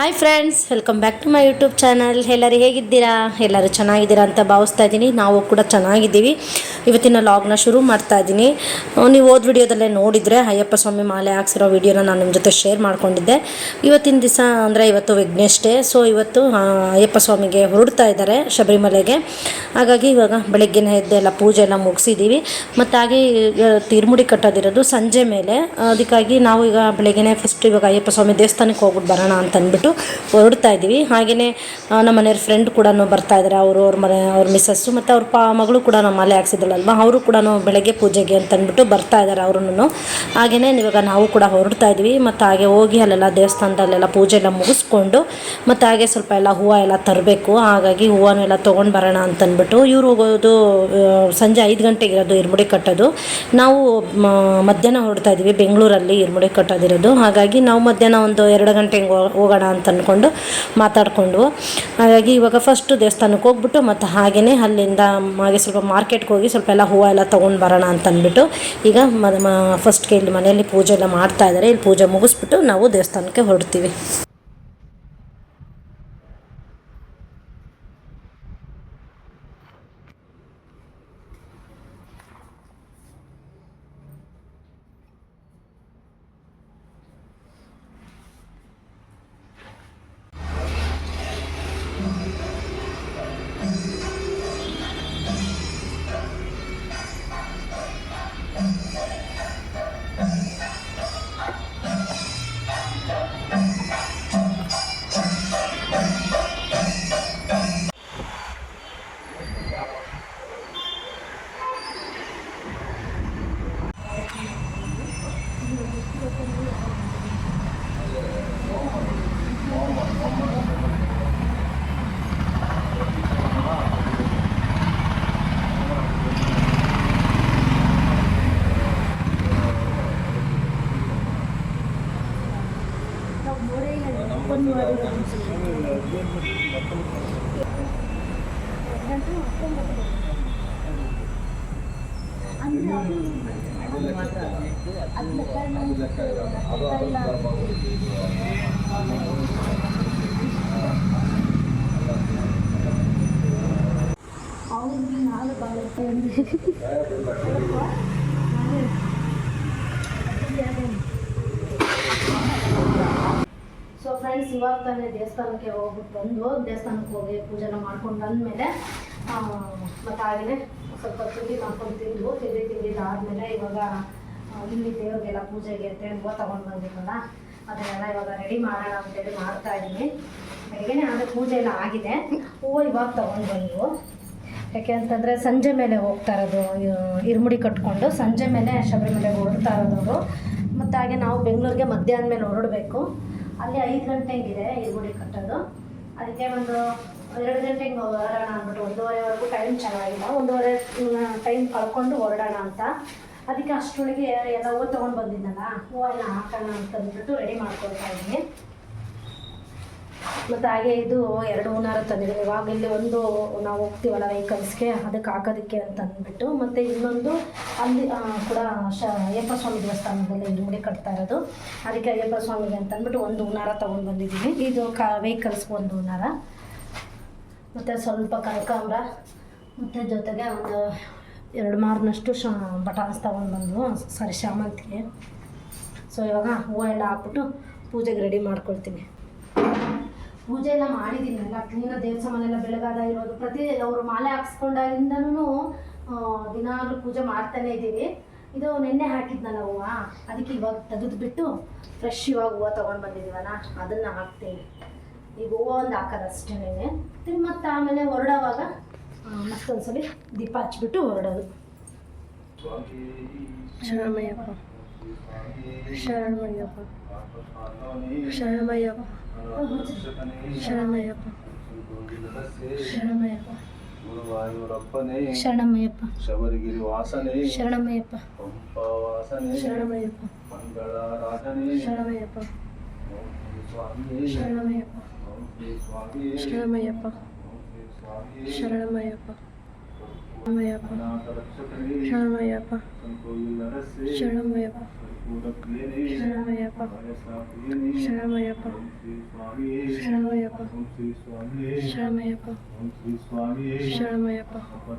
Hi friends, welcome back to my YouTube channel. ಎಲ್ಲರೂ ಹೇಗಿದ್ದೀರಾ? ಎಲ್ಲರೂ ಚೆನ್ನಾಗಿದ್ದೀರಾ ಅಂತ ಭಾವಿಸ್ತಾ ಇದ್ದೀನಿ. ನಾವು ಕೂಡ ಚೆನ್ನಾಗಿದ್ದೀವಿ. ಇವತ್ತಿನ ಲಾಗ್ನ ಶುರು ಮಾಡ್ತಾ ಇದ್ದೀನಿ. ನೀವು ಹೋದ ವಿಡಿಯೋದಲ್ಲೇ ನೋಡಿದರೆ ಅಯ್ಯಪ್ಪ ಸ್ವಾಮಿ ಮಾಲೆ ಹಾಕ್ಸಿರೋ ವಿಡಿಯೋನ ನಾನು ನಿಮ್ಮ ಜೊತೆ ಶೇರ್ ಮಾಡ್ಕೊಂಡಿದ್ದೆ. ಇವತ್ತಿನ ದಿವಸ ಅಂದರೆ ಇವತ್ತು ವಿಘ್ನೇಶ್ಡೇ. ಸೊ ಇವತ್ತು ಅಯ್ಯಪ್ಪ ಸ್ವಾಮಿಗೆ ಹೊರಡ್ತಾ ಇದ್ದಾರೆ ಶಬರಿಮಲೆಗೆ. ಹಾಗಾಗಿ ಇವಾಗ ಬೆಳಗ್ಗೆನೇ ಎದ್ದು ಎಲ್ಲ ಪೂಜೆ ಎಲ್ಲ ಮುಗಿಸಿದ್ದೀವಿ. ಮತ್ತು ಹಾಗೆ ತಿರುಮುಡಿ ಕಟ್ಟೋದಿರೋದು ಸಂಜೆ ಮೇಲೆ. ಅದಕ್ಕಾಗಿ ನಾವು ಈಗ ಬೆಳಗ್ಗೆನೇ ಫಸ್ಟ್ ಇವಾಗ ಅಯ್ಯಪ್ಪ ಸ್ವಾಮಿ ದೇವಸ್ಥಾನಕ್ಕೆ ಹೋಗ್ಬಿಟ್ಟು ಬರೋಣ ಅಂತ ಅಂದ್ಬಿಟ್ಟು ಹೊರಡ್ತಾ ಇದ್ದೀವಿ. ಹಾಗೆಯೇ ನಮ್ಮ ಮನೆಯವ್ರ ಫ್ರೆಂಡ್ ಕೂಡ ಬರ್ತಾ ಇದ್ದಾರೆ. ಅವ್ರ ಮಿಸ್ಸಸ್ಸು ಮತ್ತು ಅವ್ರ ಮಗಳು ಕೂಡ ನಮ್ಮ ಮಾಲೆ ಹಾಕ್ಸಿದ್ರಲ್ವ, ಅವರು ಕೂಡ ಬೆಳಗ್ಗೆ ಪೂಜೆಗೆ ಅಂತ ಅಂದ್ಬಿಟ್ಟು ಬರ್ತಾ ಇದ್ದಾರೆ ಅವರು. ಹಾಗೆಯೇ ಇವಾಗ ನಾವು ಕೂಡ ಹೊರಡ್ತಾ ಇದ್ವಿ. ಮತ್ತು ಹಾಗೆ ಹೋಗಿ ಅಲ್ಲೆಲ್ಲ ದೇವಸ್ಥಾನದಲ್ಲೆಲ್ಲ ಪೂಜೆ ಎಲ್ಲ ಮುಗಿಸ್ಕೊಂಡು ಮತ್ತು ಹಾಗೆ ಸ್ವಲ್ಪ ಎಲ್ಲ ಹೂವು ಎಲ್ಲ ತರಬೇಕು. ಹಾಗಾಗಿ ಹೂವನ್ನೆಲ್ಲ ಎಲ್ಲ ತೊಗೊಂಡು ಬರೋಣ ಅಂತಂದ್ಬಿಟ್ಟು ಇವ್ರು ಹೋಗೋದು ಸಂಜೆ 5 ಗಂಟೆಗೆ ಇರೋದು ಇರುಮುಡಿ ಕಟ್ಟೋದು. ನಾವು ಮಧ್ಯಾಹ್ನ ಹೊರಡ್ತಾ ಇದ್ವಿ, ಬೆಂಗಳೂರಲ್ಲಿ ಇರುಮುಡಿ ಕಟ್ಟೋದಿರೋದು. ಹಾಗಾಗಿ ನಾವು ಮಧ್ಯಾಹ್ನ ಒಂದು 2 ಗಂಟೆಗೆ ಹೋಗೋಣ ಅಂತ ಅಂದ್ಕೊಂಡು ಮಾತಾಡಿಕೊಂಡು, ಹಾಗಾಗಿ ಇವಾಗ ಫಸ್ಟು ದೇವಸ್ಥಾನಕ್ಕೆ ಹೋಗ್ಬಿಟ್ಟು ಮತ್ತು ಹಾಗೆಯೇ ಅಲ್ಲಿಂದ ಹಾಗೆ ಸ್ವಲ್ಪ ಮಾರ್ಕೆಟ್ಗೆ ಹೋಗಿ ಸ್ವಲ್ಪ ಎಲ್ಲ ಹೂವು ಎಲ್ಲ ತೊಗೊಂಡು ಬರೋಣ ಅಂತ ಅಂದ್ಬಿಟ್ಟು ಈಗ ಫಸ್ಟ್ಗೆ ಇಲ್ಲಿ ಮನೆಯಲ್ಲಿ ಪೂಜೆ ಎಲ್ಲ ಮಾಡ್ತಾ ಇದ್ದಾರೆ. ಇಲ್ಲಿ ಪೂಜೆ ಮುಗಿಸ್ಬಿಟ್ಟು ನಾವು ದೇವಸ್ಥಾನಕ್ಕೆ ಹೊರಡ್ತೀವಿ. ಸೊ ಫ್ರೆಂಡ್ಸ್, ಇವಾಗ ತಾನೇ ದೇವಸ್ಥಾನಕ್ಕೆ ಹೋಗ್ಬಿಟ್ಟು ದೇವಸ್ಥಾನಕ್ಕೆ ಹೋಗಿ ಪೂಜೆನ ಮಾಡ್ಕೊಂಡು ಬಂದಮೇಲೆ ಮತ್ತು ಹಾಗೆಯೇ ಸ್ವಲ್ಪ ತಿಂಡಿ ಮಾಡ್ಕೊಂಡು ತಿಂದಿದ್ದಾದಮೇಲೆ ಇವಾಗ ಇಲ್ಲಿ ದೇವ್ರಿಗೆಲ್ಲ ಪೂಜೆಗೆ ಅಂತೇಳಿ ಹೂವು ತೊಗೊಂಡು ಬಂದಿದ್ದಲ್ಲ, ಅದನ್ನೆಲ್ಲ ಇವಾಗ ರೆಡಿ ಮಾಡೋಣ ಅಂತೇಳಿ ಮಾಡ್ತಾ ಇದ್ದೀನಿ. ಬೆಳಗ್ಗೆನೇ ಆದರೆ ಪೂಜೆ ಎಲ್ಲ ಆಗಿದೆ. ಹೂವು ಇವಾಗ ತೊಗೊಂಡು ಬಂದವು. ಯಾಕೆ ಅಂತಂದರೆ ಸಂಜೆ ಮೇಲೆ ಹೋಗ್ತಾ ಇರೋದು, ಇರುಮುಡಿ ಕಟ್ಕೊಂಡು ಸಂಜೆ ಮೇಲೆ ಶಬರಿಮಲೆಗೆ ಹೊರಡ್ತಾ ಇರೋದವರು. ಮತ್ತು ಹಾಗೆ ನಾವು ಬೆಂಗಳೂರಿಗೆ ಮಧ್ಯಾಹ್ನ ಮೇಲೆ ಹೊರಡಬೇಕು. ಅಲ್ಲಿ 5 ಗಂಟೆಗಿದೆ ಇರುಮುಡಿ ಕಟ್ಟೋದು. ಅದಕ್ಕೆ ಒಂದು 2 ಗಂಟೆಗೆ ಹೊರಡೋಣ ಅಂದ್ಬಿಟ್ಟು 1:30ವರೆಗೂ ಟೈಮ್ ಚೆನ್ನಾಗಿಲ್ಲ, 1:30 ಟೈಮ್ ಕಳ್ಕೊಂಡು ಹೊರಡೋಣ ಅಂತ. ಅದಕ್ಕೆ ಅಷ್ಟರೊಳಗೆ ಎಲ್ಲ ಹೂವು ತೊಗೊಂಡು ಬಂದಿದ್ದಲ್ಲ, ಹೂವೆಲ್ಲ ಹಾಕೋಣ ಅಂತಂದ್ಬಿಟ್ಟು ರೆಡಿ ಮಾಡ್ಕೊಳ್ತಾ ಇದ್ದೀನಿ. ಮತ್ತು ಹಾಗೆ ಇದು 2 ಹೂನಾರ ತಂದಿದ್ದೀನಿ. ಇವಾಗ ಇಲ್ಲಿ ಒಂದು ನಾವು ಹೋಗ್ತೀವಲ್ಲ ವೆಹಿಕಲ್ಸ್ಗೆ, ಅದಕ್ಕೆ ಹಾಕೋದಕ್ಕೆ ಅಂತ ಅಂದ್ಬಿಟ್ಟು, ಮತ್ತು ಇನ್ನೊಂದು ಅಲ್ಲಿ ಕೂಡ ಅಯ್ಯಪ್ಪ ಸ್ವಾಮಿ ದೇವಸ್ಥಾನದಲ್ಲಿ ಇರುಮುಡಿ ಕಟ್ತಾ ಇರೋದು. ಅದಕ್ಕೆ ಅಯ್ಯಪ್ಪ ಸ್ವಾಮಿಗೆ ಅಂತ ಅಂದ್ಬಿಟ್ಟು ಒಂದು ಹೂನಾರ ತೊಗೊಂಡು ಬಂದಿದ್ದೀನಿ. ಇದು ವೆಹಿಕಲ್ಸ್ಗೆ ಒಂದು ಹೂನಾರ, ಮತ್ತು ಸ್ವಲ್ಪ ಕನಕಾಂಬರ, ಮತ್ತು ಜೊತೆಗೆ ಒಂದು 2 ಮಾರ್ನಷ್ಟು ಬಟಾನ್ಸ್ ತೊಗೊಂಡು ಬಂದವು, ಶಾಮಂತಿಗೆ. ಸೊ ಇವಾಗ ಹೂವು ಎಲ್ಲ ಹಾಕ್ಬಿಟ್ಟು ಪೂಜೆಗೆ ರೆಡಿ ಮಾಡ್ಕೊಳ್ತೀನಿ. ಪೂಜೆ ಎಲ್ಲ ಮಾಡಿದ್ದೀನಲ್ಲ, ಕ್ಲೀನಾಗಿ ದೇವಸ್ಥಾನೆಲ್ಲ ಬೆಳಗಾದ ಇರೋದು. ಪ್ರತಿ ಅವರು ಮಾಲೆ ಹಾಕ್ಸ್ಕೊಂಡಾಗಿಂದನೂ ದಿನಾಗಲೂ ಪೂಜೆ ಮಾಡ್ತಾನೆ ಇದ್ದೀವಿ. ಇದು ನಿನ್ನೆ ಹಾಕಿದ್ನಲ್ಲ ಹೂವು, ಅದಕ್ಕೆ ಇವಾಗ ತೆಗೆದುಬಿಟ್ಟು ಫ್ರೆಶ್ ಇವಾಗ ಹೂವು ತೊಗೊಂಡು ಬಂದಿದ್ದೀವಲ್ಲ, ಅದನ್ನು ಹಾಕ್ತೀನಿ. ಈಗ ಹೂವು ಒಂದು ಹಾಕೋದಷ್ಟೇನೆ. ಮತ್ತು ಆಮೇಲೆ ಹೊರಡೋವಾಗ ಮತ್ತೊಂದ್ಸಲಿ ದೀಪ ಹಚ್ಬಿಟ್ಟು ಹೊರಡೋದು. ಶರಣಮಯ್ಯಪ್ಪ, ಶರಣಮಯ್ಯಪ್ಪ, ಶರಣಮಯ್ಯಪ್ಪ, ಶರಣಮಯ್ಯಪ್ಪ, ಶರಣಮಯ್ಯಪ್ಪ, ಗುರುವಾಯೂರಪ್ಪನೇ ಶರಣಮಯ್ಯಪ್ಪ, ಶಬರಿಗಿರಿ ವಾಸನೆ ಶರಣಮಯ್ಯಪ್ಪ, ಪಂಪವಾಸನೆ ಶರಣಮಯ್ಯಪ್ಪ, ಮಂಗಳಾರಾಧನೆ ಶರಣಮಯ್ಯಪ್ಪ, ಶರಣಮಯ್ಯಪ್ಪ, ಶರಣಮಯ್ಯಪ್ಪ, ಶರಣಮಯ್ಯಪ್ಪ, ಶರಣಮಯ್ಯಪ್ಪ ಶರಣಮಯ್ಯಪ್ಪ ಶರಣಮಯ್ಯಪ್ಪ ಶರಣಮಯ್ಯಪ್ಪ ಶರಣಮಯ್ಯಪ್ಪ ಶರಣಮಯ್ಯಪ್ಪ ಶರಣಮಯ್ಯಪ್ಪ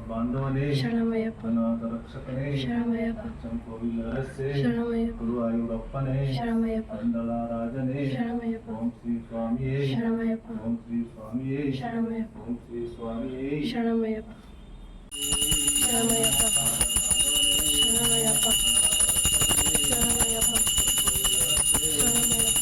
ಬಾಂಧವನೇ ಶರಣಮಯ್ಯಪ್ಪ ಅನಾಥ ರಕ್ಷಕನೇ ಶರಣಮಯ್ಯಪ್ಪ ಸಂಕೋವಿಲರಸೆ ಶರಣಮಯ್ಯಪ್ಪ ಗುರುವಾಯೂರಪ್ಪನೇ ಶರಣಮಯ್ಯಪ್ಪ ಮಂಡಳ ರಾಜನೇ ಶರಣಮಯ್ಯಪ್ಪ ಓಂ ಶ್ರೀ ಸ್ವಾಮಿಯೇ ಶರಣಮಯ್ಯಪ್ಪ ಓಂ ಶ್ರೀ ಸ್ವಾಮಿಯೇ ಶರಣಮಯ್ಯಪ್ಪ ಓಂ ಶ್ರೀ ಸ್ವಾಮಿಯೇ ಶರಣಮಯ್ಯಪ್ಪ ಶರಣಮಯ್ಯಪ್ಪ ಶರಣಮಯ್ಯಪ್ಪ ಶರಣಮಯ್ಯಪ್ಪ ಶರಣಮಯ್ಯಪ್ಪ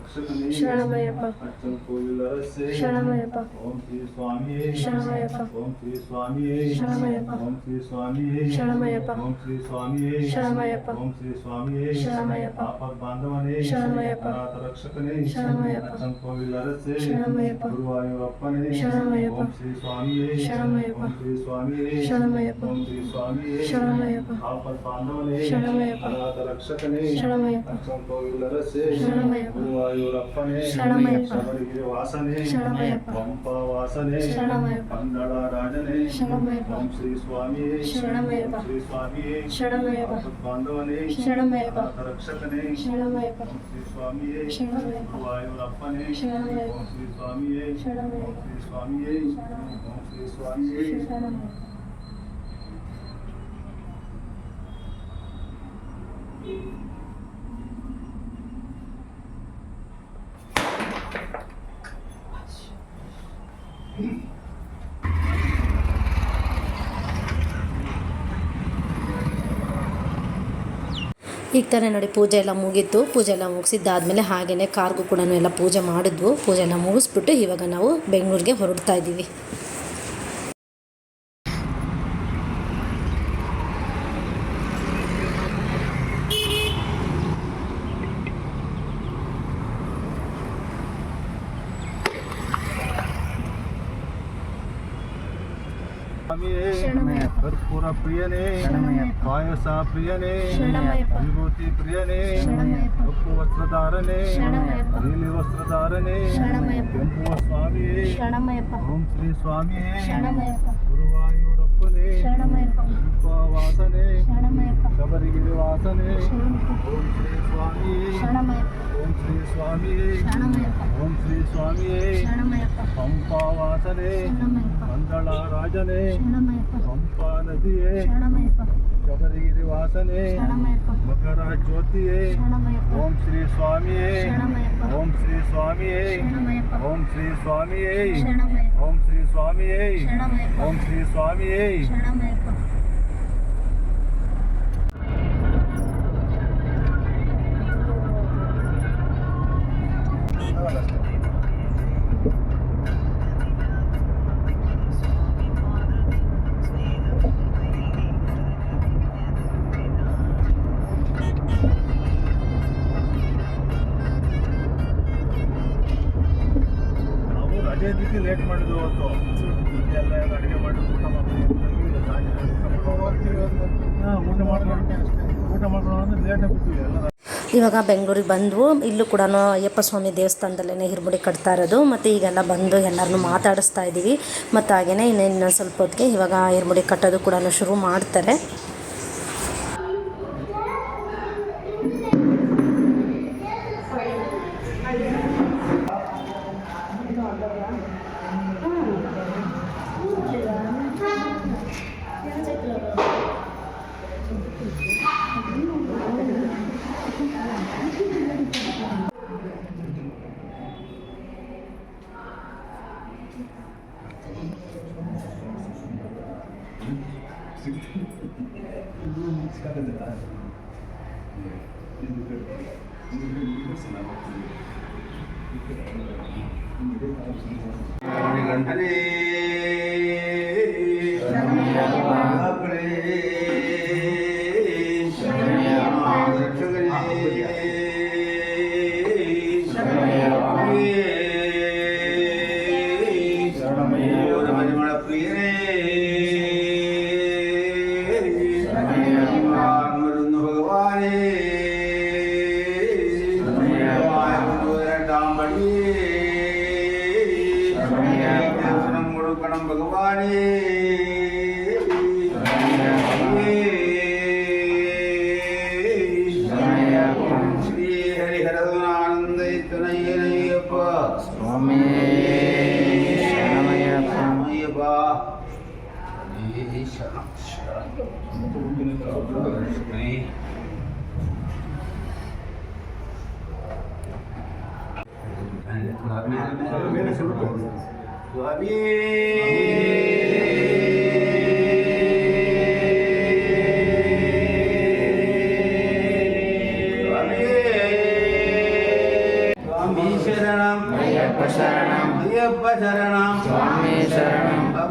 ಶರಣಮಯ್ಯಪ್ಪ ಶರಣಮಯ್ಯಪ್ಪ ಓಂ ಶ್ರೀ ಸ್ವಾಮಿಯೇ ಶರಣಮಯ್ಯಪ್ಪ ಓಂ ಶ್ರೀ ಸ್ವಾಮಿಯೇ ಶರಣಮಯ್ಯಪ್ಪ ಓಂ ಶ್ರೀ ಸ್ವಾಮಿಯೇ ಶರಣಮಯ್ಯಪ್ಪ ಓಂ ಶ್ರೀ ಸ್ವಾಮಿಯೇ ಶರಣಮಯ್ಯಪ್ಪ ಓಂ ಶ್ರೀ ಸ್ವಾಮಿಯೇ ಶರಣಮಯ್ಯಪ್ಪ ಆಪತ್ ಬಾಂಧವನೇ ಶರಣಮಯ್ಯಪ್ಪ ಅನಾಥ ರಕ್ಷಕನೇ ಶರಣಮಯ್ಯಪ್ಪ ಸಂಕೋವಿಲರಸೆ ಶರಣಮಯ್ಯಪ್ಪ ಗುರುವಾಯೂರಪ್ಪನೇ ಶರಣಮಯ್ಯಪ್ಪ ಓಂ ಶ್ರೀ ಸ್ವಾಮಿಯೇ ಶರಣಮಯ್ಯಪ್ಪ ಓಂ ಶ್ರೀ ಸ್ವಾಮಿಯೇ ಶರಣಮಯ್ಯಪ್ಪ ಓಂ ಶ್ರೀ ಸ್ವಾಮಿಯೇ ಶರಣಮಯ್ಯಪ್ಪ ಆಪತ್ ಬಾಂಧವನೇ ಶರಣಮಯ್ಯಪ್ಪ ಅನಾಥ ರಕ್ಷಕನೇ ಶರಣಮಯ್ಯಪ್ಪ ಸಂಕೋವಿಲರಸೆ ಶರಣಮಯ್ಯಪ್ಪ ಗುರುವಾಯೂರಪ್ಪನೇ ಶರಣಮಯ್ಯಪ್ಪ ಶಬರಿಗಿರಿ ವಾಸನೆ ಶರಣಮಯ್ಯಪ್ಪ ಪಂಪ ವಾಸನೆ ಶರಣಮಯ್ಯಪ್ಪ ಮಂಡಳ ರಾಜನೇ ಶರಣಮಯ್ಯಪ್ಪ ಓಂ ಶ್ರೀ ಸ್ವಾಮಿಯೇ ಶರಣಮಯ್ಯಪ್ಪ ಶ್ರೀ ಸ್ವಾಮಿಯೇ ಶರಣಮಯ್ಯಪ್ಪ ಬಾಂಧವನೇ ಶರಣಮಯ್ಯಪ್ಪ ರಕ್ಷಕನೇ ಶರಣಮಯ್ಯಪ್ಪ ಓಂ ಶ್ರೀ ಸ್ವಾಮಿಯೇ ಶರಣಮಯ್ಯಪ್ಪ ಗುರುವಾಯೂರಪ್ಪನೇ ಶರಣಮಯ್ಯಪ್ಪ ಓಂ ಶ್ರೀ ಸ್ವಾಮಿಯೇ ಶರಣಮಯ್ಯಪ್ಪ ಶ್ರೀ ಸ್ವಾಮಿಯೇ ಓಂ ಶ್ರೀ ಸ್ವಾಮಿಯೇ ಶರಣಮಯ್ಯಪ್ಪ ಈಗ ತಾನೇ ನೋಡಿ ಪೂಜೆ ಎಲ್ಲ ಮುಗೀತು. ಪೂಜೆ ಎಲ್ಲ ಮುಗಿಸಿದ್ದಾದಮೇಲೆ ಹಾಗೆಯೇ ಕಾರ್ಗೂ ಕೂಡ ಎಲ್ಲ ಪೂಜೆ ಮಾಡಿದ್ವು. ಪೂಜೆ ಎಲ್ಲ ಮುಗಿಸ್ಬಿಟ್ಟು ಇವಾಗ ನಾವು ಬೆಂಗಳೂರಿಗೆ ಹೊರಡ್ತಾ ಇದ್ದೀವಿ. ಕರ್ಪೂರ ಪ್ರಿಯನೇ ಪಾಯಸ ಪ್ರಿಯನೇ ವಿಭೂತಿ ಪ್ರಿಯನೇ ಕಪ್ಪು ವಸ್ತ್ರಧಾರನೇ ನೀಲಿ ವಸ್ತ್ರಧಾರನೇ ಕೆಂಪುವ ಸ್ವಾಮಿಯೇ ಓಂ ಶ್ರೀ ಸ್ವಾಮಿಯೇ ಗುರುವಾಯೂರಪ್ಪನೇ ವಾಸನೆ ಶಬರಿಗಿರಿ ವಾಸನೆ ಓಂ ಶ್ರೀ ಸ್ವಾಮಿಯೇ ಓಂ ಶ್ರೀ ಸ್ವಾಮಿಯೇ ಓಂ ಶ್ರೀ ಸ್ವಾಮಿಯೇ ಪಂಪಾ ವಾಸನೆ ಮಂಡಳ ರಾಜನೇ ಪಂಪಾ ನದಿಯೇ ಶಬರಿಗಿರಿ ವಾಸನೆ ಮಕರ ಜ್ಯೋತಿಯೇ ಓಂ ಶ್ರೀ ಸ್ವಾಮಿಯೇ ಓಂ ಶ್ರೀ ಸ್ವಾಮಿಯೇ ಓಂ ಶ್ರೀ ಸ್ವಾಮಿಯೇ ಓಂ ಶ್ರೀ ಸ್ವಾಮಿಯೇ ಓಂ ಶ್ರೀ ಸ್ವಾಮಿಯೇ ನೈವೇದ್ಯಕ್ಕೆ ಲೇಟ್ ಮಾಡಿದ್ವಿ ಅವತ್ತು. ಎಲ್ಲ ಅಡುಗೆ ಮಾಡಿ ಊಟ ಮಾಡ್ಕೊಂಡು ಅಂದ್ರೆ ಲೇಟ್ ಆಗ್ಬಿಡ್ತೀವಿ ಎಲ್ಲ. ಇವಾಗ ಬೆಂಗಳೂರಿಗೆ ಬಂದು ಇಲ್ಲೂ ಕೂಡ ಅಯ್ಯಪ್ಪ ಸ್ವಾಮಿ ದೇವಸ್ಥಾನದಲ್ಲೇ ಹಿರುಮುಡಿ ಕಟ್ತಾ ಇರೋದು. ಮತ್ತು ಈಗೆಲ್ಲ ಬಂದು ಎಲ್ಲರನ್ನೂ ಮಾತಾಡಿಸ್ತಾ ಇದ್ದೀವಿ. ಮತ್ತು ಹಾಗೆಯೇ ಇನ್ನೇನು ಸ್ವಲ್ಪ ಹೊತ್ತಿಗೆ ಇವಾಗ ಹಿರುಮುಡಿ ಕಟ್ಟೋದು ಕೂಡ ಶುರು ಮಾಡ್ತಾರೆ.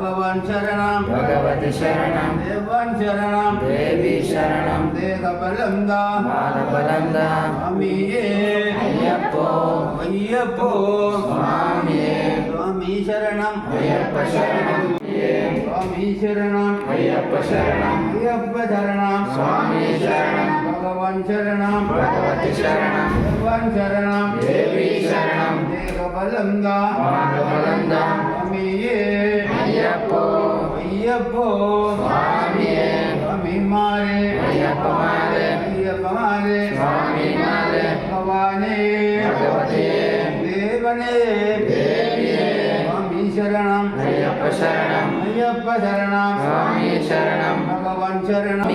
भगवान शरणं भगवती शरणं देवान शरणं देवी शरणं देवबलंदा बालबलंदा स्वामीये अय्यप्पो अय्यप्पो स्वामीये स्वामी शरणं अय्यप्प शरणं स्वामी शरणं अय्यप्प शरणं अय्यप्प शरणं स्वामी शरणं भगवान शरणं भगवती शरणं देवान शरणं देवी शरणं देवबलंदा बालबलंदा स्वामीये अय्यप्पो अय्यप्पो स्वामीये स्वामी मारे अय्यप्प मारे अय्यप्प मारे स्वामी मारे भगवाने भगवते देवने देविये स्वामी शरणं अय्यप्प शरणं अय्यप्प शरणं स्वामी शरणं भगवान शरणं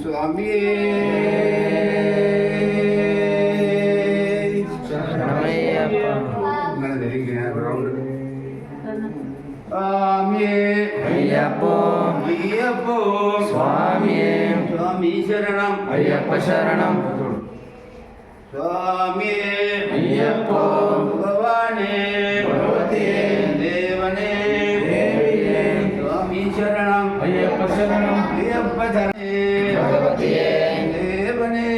स्वामीये शरणमय्यप्प स्वामीये अय्यप्पो अय्यप्पो स्वामीये स्वामी शरणं अय्यप्प शरणं स्वामीये अय्यप्पो भगवाने भगवते देवने देविये स्वामी शरणं अय्यप्प शरणं अय्यप्प शरणे भगवते देवने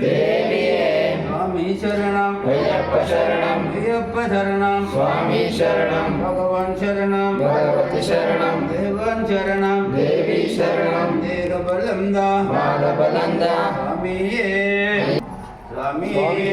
देविये स्वामी शरणं अय्यप्प शरणं अय्यप्प शरणं स्वामी शरणं भगवान शरणं भगवती शरणं देवान शरणं देवी शरणं देवबलंदा बालबलंदा स्वामीये स्वामीये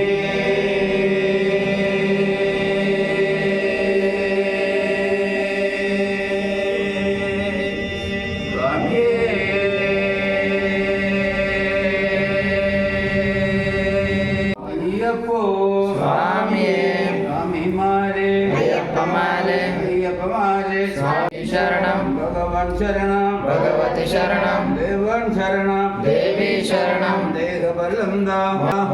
शरणं भगवान शरणं भगवती शरणं देवान शरणं देवी शरणं देवबलंदा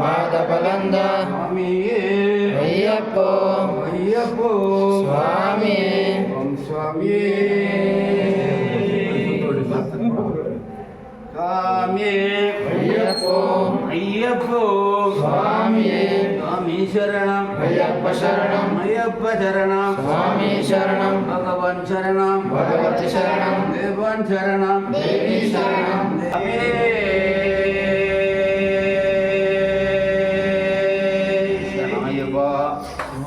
बालबलंदा स्वामीये अय्यप्पो अय्यप्पो स्वामीये ओम स्वामीये स्वामीये अय्यप्पो अय्यप्पो स्वामीये स्वामी शरणं अय्यप्प शरणं अय्यप्प शरणं स्वामी शरणं भगवान शरणं भगवती शरणं देवान शरणं देवी शरणं शरणमय्यप्पा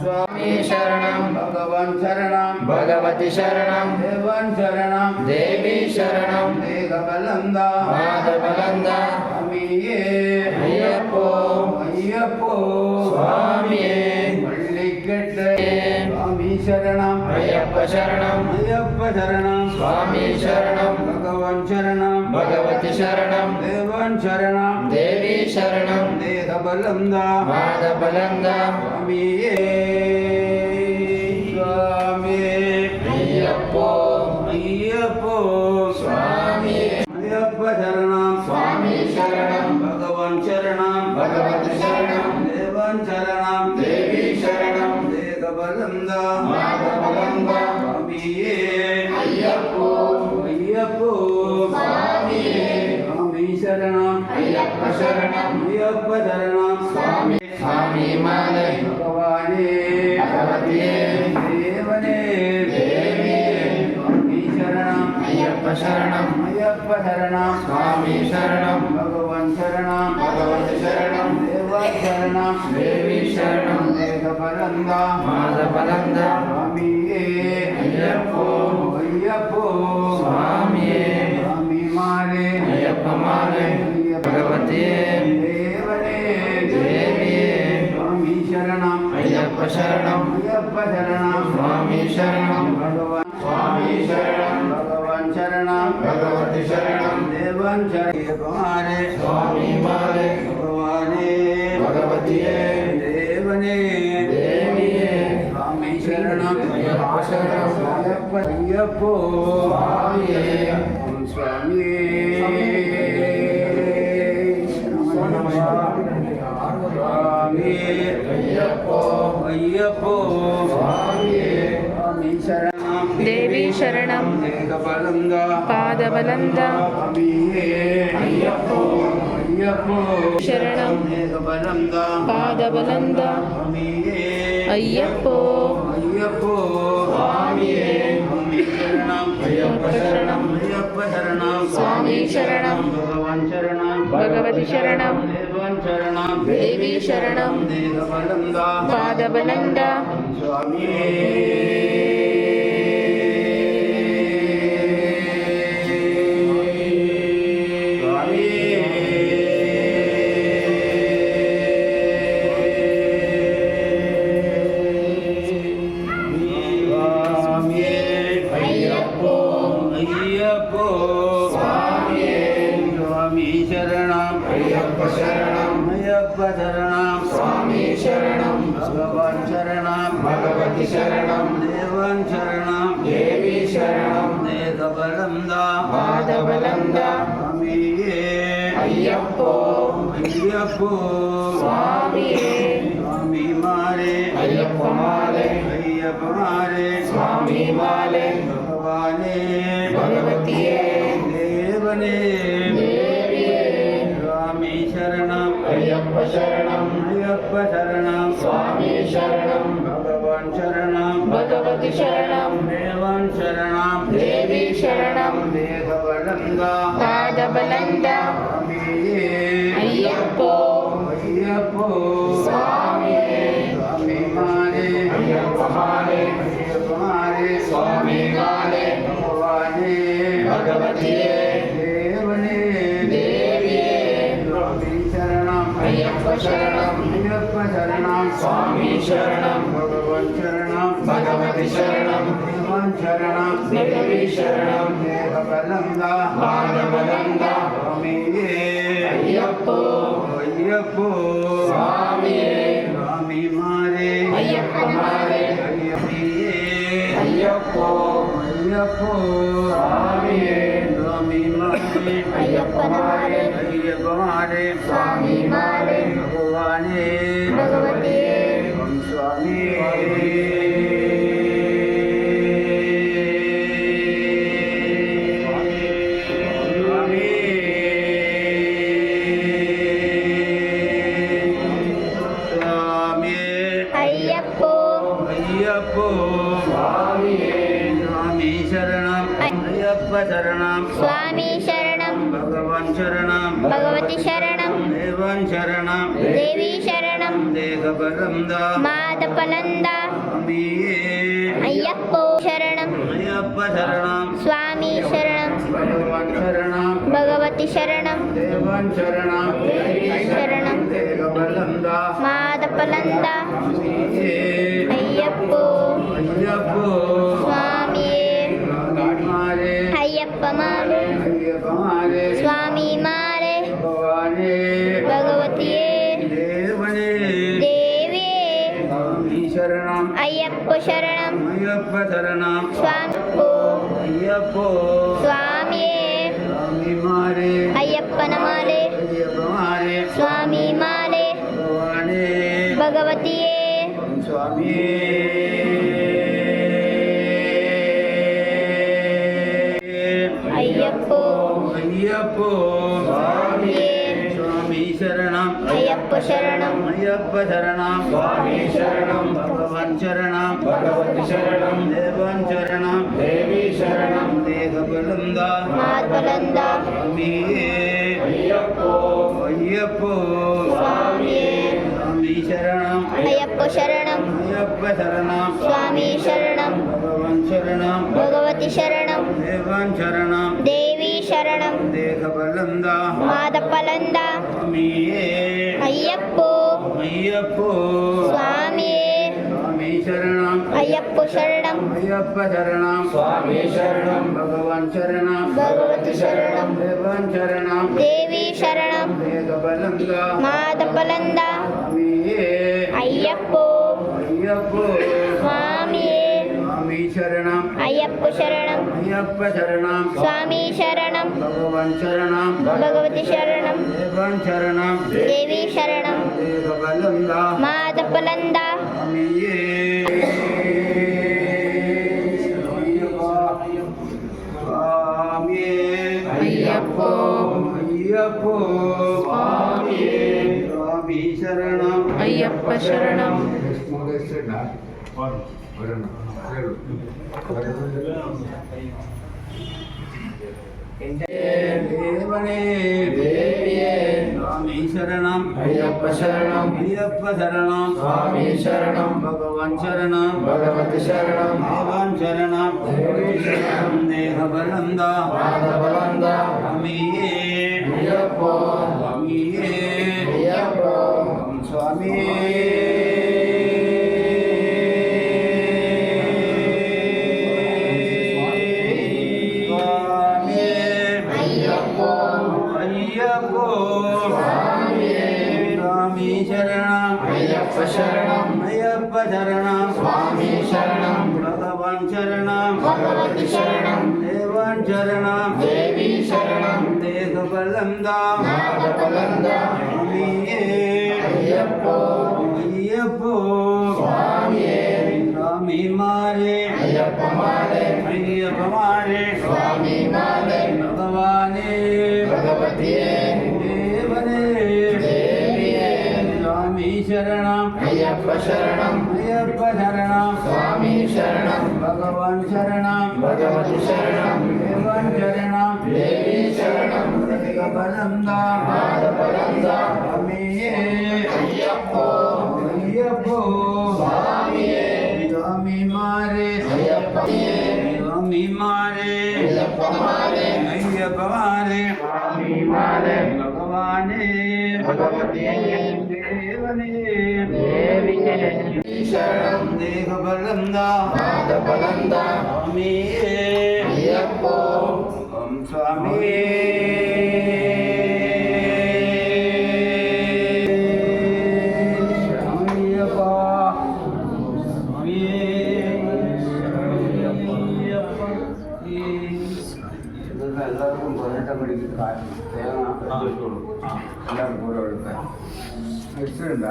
स्वामी शरणं भगवान भगवान् शरणं भगवति शरणं देवान् शरणं देवी शरणं देहबलन्दा पादबलन्दा स्वामिये अय्यप्पो अय्यप्पो स्वामिये पल्लिकट्टे स्वामी शरणं अय्यप्प शरणं अय्यप्प शरणं स्वामी शरणं भगवान् शरणं भगवति शरणं देवान् शरणं देवी शरणं देहबलन्दा पादबलन्दा स्वामिये स्वामिये अय्यप्पो अय्यप्पो स्वामिये अय्यप्प शरणं स्वामी शरणं भगवान् शरणं भगवति शरणं देवान् शरणं देवी शरणं देहबलन्दा पादबलन्दा स्वामिये अय्यप्पो अय्यप्पो स्वामिये स्वामी शरणं अय्यप्प शरणं अय्यप्प शरणं स्वामी स्वामी माले भगवाने भगवतिये देवने देविये स्वामी शरणं अय्यप्प शरणं अय्यप्प शरणं स्वामी शरणं भगवान् शरणं भगवति शरणं देवान् शरणं देवी शरणं देहबलन्दा पादबलन्दा स्वामिये अय्यप्पो अय्यप्पो स्वामिये स्वामी मारे अय्यप्प माले भगवतिये देवने देविये स्वामी शरणं अय्यप्प शरणं अय्यप्प शरणं स्वामी शरणं भगवान् स्वामी शरणं भगवान् शरणं भगवति शरणं देवान् शरणं स्वामी माले भगवाने भगवतिये देवने देविये स्वामी शरणं अय्यप्प शरणं अय्यप्प अय्यप्पो स्वामिये स्वामिये अय्यप्पो अय्यप्पो स्वामिये स्वामी शरणं देवी शरणं देहबलन्दा पादबलन्दा स्वामिये अय्यप्पो अय्यप्पो शरणं देहबलन्दा पादबलन्दा स्वामिये अय्यप्पो अय्यप्पो स्वामिये स्वामी शरणं अय्यप्प शरणं अय्यप्प शरणं स्वामी शरणं भगवान् शरणं भगवति शरणं देवान् शरणं देवी शरणं देहबलन्दा पादबलन्दा स्वामिये अय्यप्पो अय्यप्पो स्वामिये स्वामी शरणं अय्यप्प शरणं अय्यप्प शरणं स्वामी शरणं भगवान् शरणं भगवति शरणं देवान् शरणं देवी शरणं देहबलन्दा पादबलन्दा स्वामिये अय्यप्पो अय्यप्पो स्वामिये स्वामी मारे अय्यप्प माले अय्यप्प मारे स्वामी माले भगवाने भगवतिये देवने देविये स्वामी शरणं अय्यप्प शरणं अय्यप्प शरणं स्वामी शरणं भगवान् शरणं भगवति शरणं देवान् शरणं देवी शरणं देहबलन्दा पादबलन्दा स्वामिये अय्यप्पो अय्यप्पो स्वामिये स्वामी मारे अय्यप्प माले अय्यप्प मारे स्वामी माले भगवाने भगवतिये देवने देविये स्वामी शरणं अय्यप्प शरणं अय्यप्प शरणं स्वामी शरणं भगवान् शरणं भगवति शरणं देवान् शरणं देवी शरणं देहबलन्दा पादबलन्दा स्वामिये अय्यप्पो अय्यप्पो स्वामिये स्वामी मारे अय्यप्प मारे अय्यप्पिये अय्यप्पो अय्यप्पो स्वामिये स्वामी मारे अय्यप्प मारे अय्यप्प मारे स्वामी मारे भगवाने भगवतिये ओम स्वामी अय्यप्पो अय्यप्पो स्वामिये स्वामी शरणं अय्यप्प शरणं स्वामी शरणं भगवान् शरणं भगवति शरणं देवान् शरणं देवी ದೇವಿ ಶರಣಂ ದೇಹಬಲಂದ ಮಾದಪಲಂದ ಸ್ವಾಮಿಯೇ ಅಯ್ಯಪ್ಪೋ ಶರಣಂ ಅಯ್ಯಪ್ಪ ಶರಣಂ ಸ್ವಾಮಿ ಶರಣಂ ಭಗವಾನ್ ಶರಣಂ ಭಗವತಿ ಶರಣಂ ದೇವನ್ ಶರಣಂ ಶರಣಂ ದೇಹಬಲಂದ ಮಾದಪಲಂದ ಸ್ವಾಮಿಯೇ ಅಯ್ಯಪ್ಪೋ ಅಯ್ಯಪ್ಪೋ ಸ್ವಾಮಿಯೇ ಮಾರೆ ಅಯ್ಯಪ್ಪ ಮಾರೆ ಅಯ್ಯಪ್ಪ ಮಾರೆ ಸ್ವಾಮಿ ಮಾರೆ ಭಗವಾನೇ ಭಗವತಿಯೇ ದೇವನೇ ದೇವಿಯೇ ಸ್ವಾಮಿ ಶರಣಂ ಅಯ್ಯಪ್ಪ ಶರಣಂ ಅಯ್ಯಪ್ಪ ಶರಣಂ ಸ್ವಾಮಿಯಪ್ಪೋ ಅಯ್ಯಪ್ಪೋ ಸ್ವಾಮಿಯೇ ಸ್ವಾಮಿ ಮಾರೆ ಅಯ್ಯಪ್ಪನ ಮಾಲೆ ಅಯ್ಯಪ್ಪ ಮಾರೆ ಸ್ವಾಮಿ ಮಾಲೆ ಭಗವಾನೇ ಭಗವತಿಯೇ ಸ್ವಾಮಿಯೇ ಅಯ್ಯಪ್ಪೋ ಅಯ್ಯಪ್ಪೋ ಸ್ವಾಮಿಯೇ ಸ್ವಾಮಿ ಶರಣಂ ಅಯ್ಯಪ್ಪ ಶರಣಂ ಅಯ್ಯಪ್ಪ ಶರಣಂ ಸ್ವಾಮಿ ಶರಣಂ ಭಗವಾನ್ ಶರಣಂ ಭಗವತಿ ಶರಣಂ ದೇವನ್ ಶರಣಂ ದೇವಿ ಶರಣಂ ದೇಹಬಲಂದ ಮಾದಪಲಂದ ಸ್ವಾಮಿಯೇ ಅಯ್ಯಪ್ಪೋ ಅಯ್ಯಪ್ಪೋ ಸ್ವಾಮಿಯೇ ಸ್ವಾಮಿ ಶರಣಂ ಅಯ್ಯಪ್ಪ ಶರಣಂ ಅಯ್ಯಪ್ಪ ಶರಣಂ ಸ್ವಾಮಿ ಶರಣಂ ಭಗವಾನ್ ಶರಣಂ ಭಗವತಿ ಶರಣಂ ದೇವನ್ ಶರಣಂ ದೇವಿ ಶರಣಂ ದೇಹಬಲಂದ ಮಾದಪಲಂದ ಸ್ವಾಮಿಯೇ ಅಯ್ಯಪ್ಪೋ ಅಯ್ಯಪ್ಪೋ ಸ್ವಾಮಿಯೇ ಸ್ವಾಮಿ ಶರಣಂ ಅಯ್ಯಪ್ಪ ಶರಣಂ ಅಯ್ಯಪ್ಪ ಶರಣಂ ಸ್ವಾಮಿ ಶರಣಂ ಭಗವಾನ್ ಶರಣಂ ಭಗವತಿ ಶರಣಂ ದೇವನ್ ಶರಣಂ ದೇವಿ ಶರಣಂ ದೇಹಬಲಂದ ಮಾದಪಲಂದ ಸ್ವಾಮಿಯೇ ಅಯ್ಯಪ್ಪೋ ಅಯ್ಯಪ್ಪೋ ಸ್ವಾಮಿಯೇ ಸ್ವಾಮಿ ಶರಣಂ ಅಯ್ಯಪ್ಪ ಶರಣಂ ಅಯ್ಯಪ್ಪ ಶರಣಂ ಸ್ವಾಮಿ ಶರಣಂ ಭಗವಾನ್ ಶರಣಂ ಭಗವತಿ ಶರಣಂ ದೇವನ್ ಶರಣಂ ದೇವಿ ಶರಣಂ ದೇಹಬಲಂದ ಮಾದಪಲಂದ ಸ್ವಾಮಿಯೇ ಸ್ವಾಮಿಯೇ ಅಯ್ಯಪ್ಪೋ ಅಯ್ಯಪ್ಪೋ ಸ್ವಾಮಿಯೇ ಸ್ವಾಮಿ ಶರಣಂ ಅಯ್ಯಪ್ಪ ಶರಣಂ ದೇವನೇ ದೇವಿಯೇ ಸ್ವಾಮಿ ಶರಣಂ ಅಯ್ಯಪ್ಪ ಶರಣಂ ಅಯ್ಯಪ್ಪ ಶರಣಂ ಸ್ವಾಮಿ ಶರಣಂ ಭಗವಾನ್ ಶರಣಂ ಭಗವತಿ ಶರಣಂ ದೇವನ್ ಶರಣಂ ದೇವಿ ಶರಣಂ ದೇಹಬಲಂದ ಮಾದಪಲಂದ ಸ್ವಾಮಿಯೇ ಅಯ್ಯಪ್ಪೋ ಸ್ವಾಮಿಯೇ ಅಯ್ಯಪ್ಪೋ ಸ್ವಾಮಿಯೇ ಅಯ್ಯಪ್ಪೋ ಅಯ್ಯಪ್ಪೋ ಸ್ವಾಮಿ ಶರಣಂ ಅಯ್ಯಪ್ಪ ಶರಣಂ ಅಯ್ಯಪ್ಪ ಶರಣಂ ಸ್ವಾಮಿ ಶರಣಂ ಭಗವಾನ್ ಶರಣಂ ಭಗವತಿ ಶರಣಂ ದೇವನ್ ಶರಣಂ ದೇವಿ ಶರಣಂ ದೇಹಬಲಂದ ಮಾದಪಲಂದ ಸ್ವಾಮಿಯೇ ಅಯ್ಯಪ್ಪೋ ಅಯ್ಯಪ್ಪೋ ಸ್ವಾಮಿಯೇ ಸ್ವಾಮಿ ಮಾರೆ ಅಯ್ಯಪ್ಪ ಮಾಲೆ ಅಯ್ಯಪ್ಪ ಮಾರೆ ಸ್ವಾಮಿ ಮಾಲೆ ಭಗವಾನೇ ಭಗವತಿಯೇ ದೇವನೇ ದೇವಿಯೇ ಸ್ವಾಮಿ ಶರಣಂ ಅಯ್ಯಪ್ಪ ಶರಣಂ ಅಯ್ಯಪ್ಪ ಶರಣಂ ಸ್ವಾಮಿ ಶರಣಂ ಭಗವಾನ್ ಶರಣಂ ಭಗವತಿ ಶರಣಂ ದೇವನ್ ಶರಣಂ ದೇವಿ ಶರಣಂ ದೇಹಬಲಂದ ಮಾದಪಲಂದ ಸ್ವಾಮಿಯೇ ಅಯ್ಯಪ್ಪೋ ಅಯ್ಯಪ್ಪೋ ಸ್ವಾಮಿಯೇ ಸ್ವಾಮಿ ಮಾರೆ ಅಯ್ಯಪ್ಪನಿಯೇ ಸ್ವಾಮಿ ಮಾರೆ ಅಯ್ಯಪ್ಪ ಮಾಲೆ ಅಯ್ಯಪ್ಪ ಮಾರೆ ಸ್ವಾಮಿ ಮಾಲೆ ಭಗವಾನೇ ಭಗವತಿಯೇ ದೇವನೇ ದೇವಿಯೇ ಶರಣಂ ದೇಹಬಲಂದ ಮಾದಪಲಂದ ಸ್ವಾಮಿಯೇ ಅಯ್ಯಪ್ಪೋ ಓಂ ಸ್ವಾಮಿಯೇ ಅಯ್ಯಪ್ಪ ಸ್ವಾಮಿಯೇ ಎಲ್ಲರಿಗೂ ಬರಟ ಬಡಿಗೆ ಎಲ್ಲರೂ ಬೋರ ಎಷ್ಟರಿಂದ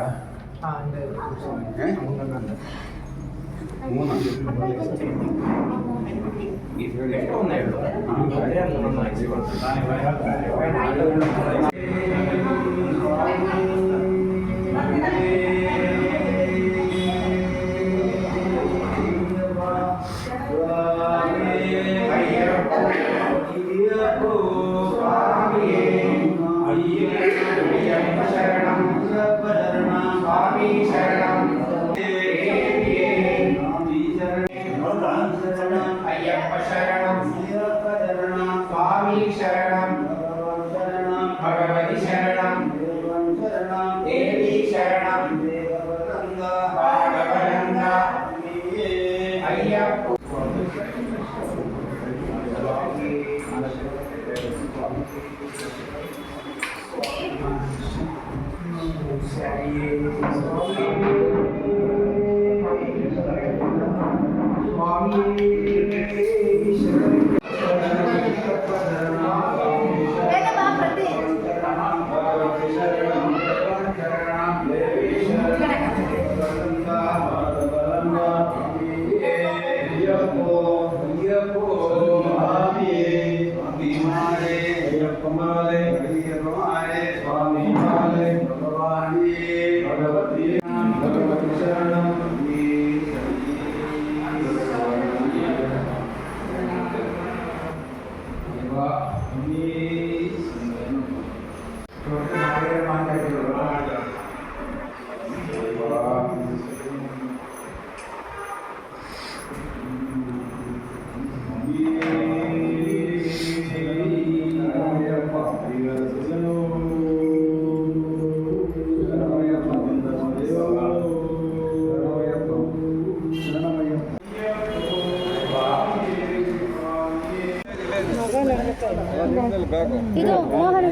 ಮೂನ ಶರಣಂ ಇದು ಮೋಹನ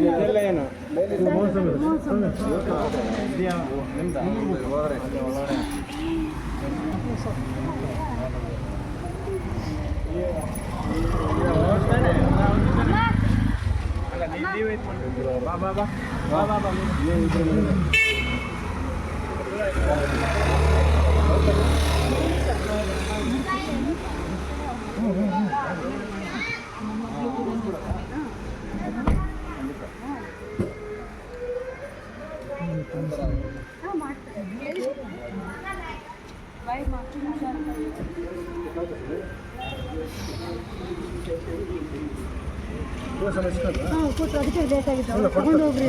ಕೂತು ಅದಕ್ಕೆ ಬೇಕಾಗಿತ್ತು ತಗೊಂಡು ಹೋಗ್ರಿ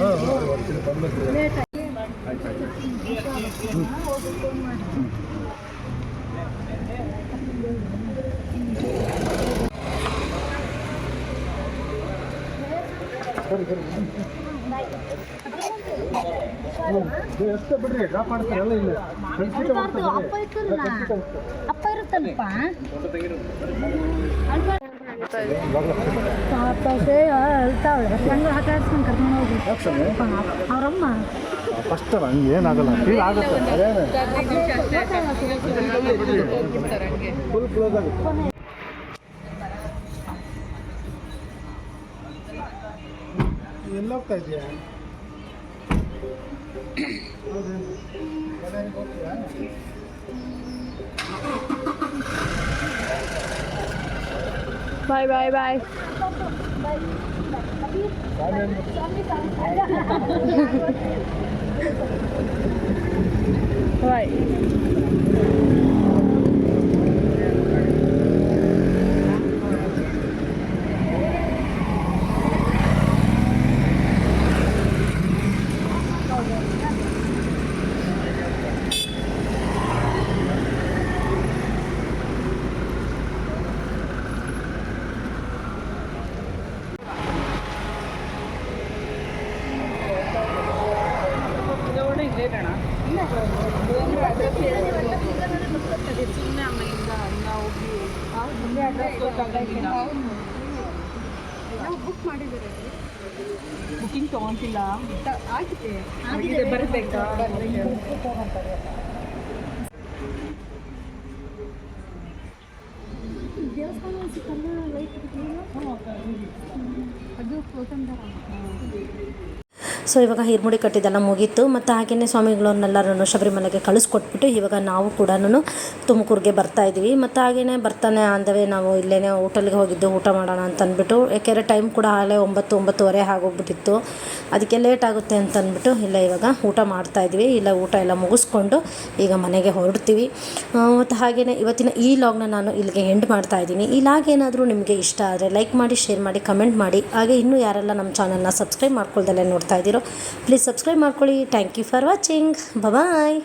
ಲೇಟ್ ಎಷ್ಟು ಬಿಡ್ರಿ ಡ್ರಾಪ್ ಮಾಡ್ತಾರಲ್ಲ ಇಲ್ಲ ಅಪ್ಪ ಇರ್ತಲ್ಲ ಅಪ್ಪ ಇರುತ್ತಲ್ಪ ಅಳ್ತಾವಳೆ ಹೆಂಗೆ ಹಾಕಾಡ್ಸ್ಕೊಂಡು ಕರ್ಕೊಂಡು ಹೋಗಿ ಅವ್ರಮ್ಮ ಫಸ್ಟ್ ಹಂಗೆ ಏನಾಗಲ್ಲ ಫೀಲ್ ಆಗುತ್ತೆ ಫುಲ್ ಕ್ಲೋಸ್ ಆಗುತ್ತೆ. ಎಲ್ಲೋಗ್ತಾ ಇದೆಯಾ? ಬಾಯ್ ಬಾಯ್ ಬಾಯ್ ಬಾಯ್ ಬುಕ್ ಮಾಡಿದ್ದೀರಿ ಬುಕಿಂಗ್ ತೊಗೊಂತಿಲ್ಲ ಆಗಿದೆ ಬರಬೇಕಾ ದೇವಸ್ಥಾನ ಸಿಕ್ಕಲ್ಲ ಲೈಟ್ ಅದು ಸೊ ಇವಾಗ ಹಿರ್ಮುಡಿ ಕಟ್ಟಿದ್ದೆಲ್ಲ ಮುಗೀತು ಮತ್ತು ಹಾಗೆಯೇ ಸ್ವಾಮಿಗಳನ್ನೆಲ್ಲರನ್ನು ಶಬರಿಮಲೆಗೆ ಕಳಿಸ್ಕೊಟ್ಬಿಟ್ಟು ಇವಾಗ ನಾವು ಕೂಡ ತುಮಕೂರಿಗೆ ಬರ್ತಾಯಿದ್ದೀವಿ ಮತ್ತು ಹಾಗೆಯೇ ಬರ್ತಾನೆ ಅಂದವೇ ನಾವು ಇಲ್ಲೇ ಹೋಟೆಲ್ಗೆ ಹೋಗಿದ್ದು ಊಟ ಮಾಡೋಣ ಅಂತ ಅಂದ್ಬಿಟ್ಟು ಯಾಕೆಂದರೆ ಟೈಮ್ ಕೂಡ ಆಗಲೇ 9-9:30 ಆಗೋಗ್ಬಿಟ್ಟಿತ್ತು, ಅದಕ್ಕೆ ಲೇಟ್ ಆಗುತ್ತೆ ಅಂತ ಅಂದ್ಬಿಟ್ಟು ಇಲ್ಲೇ ಇವಾಗ ಊಟ ಮಾಡ್ತಾಯಿದ್ವಿ. ಇಲ್ಲ ಊಟ ಎಲ್ಲ ಮುಗಿಸ್ಕೊಂಡು ಈಗ ಮನೆಗೆ ಹೊರಡ್ತೀವಿ. ಮತ್ತು ಹಾಗೆಯೇ ಇವತ್ತಿನ ಈ ಲಾಗ್ನ ನಾನು ಇಲ್ಲಿಗೆ ಎಂಡ್ ಮಾಡ್ತಾಯಿದ್ದೀನಿ. ಈ ಲಾಗ್ ಏನಾದರೂ ನಿಮಗೆ ಇಷ್ಟ ಆದರೆ ಲೈಕ್ ಮಾಡಿ, ಶೇರ್ ಮಾಡಿ, ಕಮೆಂಟ್ ಮಾಡಿ. ಹಾಗೆ ಇನ್ನೂ ಯಾರೆಲ್ಲ ನಮ್ಮ ಚಾನಲ್ನ ಸಬ್ಸ್ಕ್ರೈಬ್ ಮಾಡ್ಕೊಳ್ದಲ್ಲೇ ನೋಡ್ತಾ ಇದ್ದೀರೋ ಪ್ಲೀಸ್ ಸಬ್ಸ್ಕ್ರೈಬ್ ಮಾಡ್ಕೊಳ್ಳಿ. Thank you for watching. Bye.